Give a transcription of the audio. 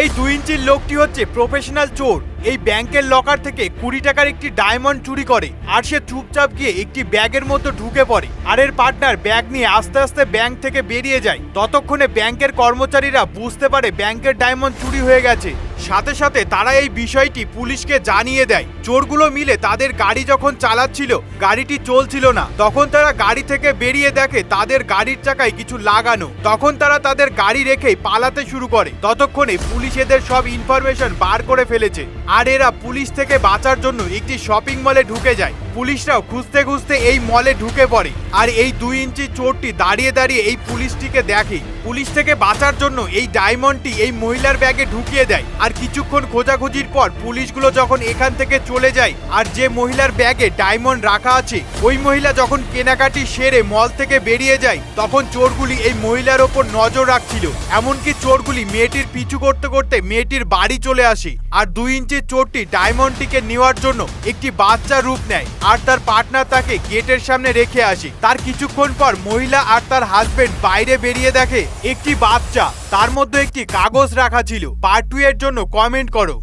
এই 2 ইঞ্চির লোকটি হচ্ছে প্রফেশনাল চোর। এই ব্যাংকের লকার থেকে 20 টাকার একটি ডায়মন্ড চুরি করে আর সে চুপচাপ গিয়ে একটি ব্যাগের মধ্যে ঢুকে পড়ে আর এর পার্টনার ব্যাগ নিয়ে আস্তে আস্তে ব্যাংক থেকে বেরিয়ে যায়। ততক্ষণে ব্যাংকের কর্মচারীরা বুঝতে পারে ব্যাংকের ডায়মন্ড চুরি হয়ে গেছে। সাথে সাথে তারা এই বিষয়টি পুলিশকে জানিয়ে দেয়। চোরগুলো মিলে তাদের গাড়ি যখন চালাচ্ছিল, গাড়িটি চলছিল না। তখন তারা গাড়ি থেকে বেরিয়ে দেখে তাদের গাড়ির চাকায় কিছু লাগানো। তখন তারা তাদের গাড়ি রেখেই পালাতে শুরু করে। ততক্ষণে পুলিশ এদের সব ইনফরমেশন বার করে ফেলেছে আর এরা পুলিশ থেকে বাঁচার জন্য একটি শপিং মলে ঢুকে যায়। পুলিশরাও খুঁজতে খুঁজতে এই মলে ঢুকে পড়ে আর এই 2 ইঞ্চি চোরটি দাঁড়িয়ে দাঁড়িয়ে এই পুলিশটিকে দেখে। পুলিশ থেকে বাঁচার জন্য এই ডায়মন্ডটি এই মহিলার ব্যাগে ঢুকিয়ে দেয় আর কিছুক্ষণ খোঁজাখুঁজির পর পুলিশগুলো যখন এখান থেকে চলে যায় আর যে মহিলার ব্যাগে ডায়মন্ড রাখা আছে ওই মহিলা যখন কেনাকাটি সেরে মল থেকে বেরিয়ে যায় তখন চোরগুলি এই মহিলার ওপর নজর রাখছিল। এমনকি চোরগুলি মেয়েটির পিছু করতে করতে মেয়েটির বাড়ি চলে আসে আর 2 ইঞ্চির চোরটি ডায়মন্ডটিকে নেওয়ার জন্য একটি বাচ্চা রূপ নেয় আর তার পার্টনার তাকে গেটের সামনে রেখে আসে। তার কিছুক্ষণ পর মহিলা আর তার হাজবেন্ড বাইরে বেরিয়ে দেখে একটি বাচ্চা, তার মধ্যে একটি কাগজ রাখা ছিল। পার্ট 2 এর জন্য কমেন্ট করো।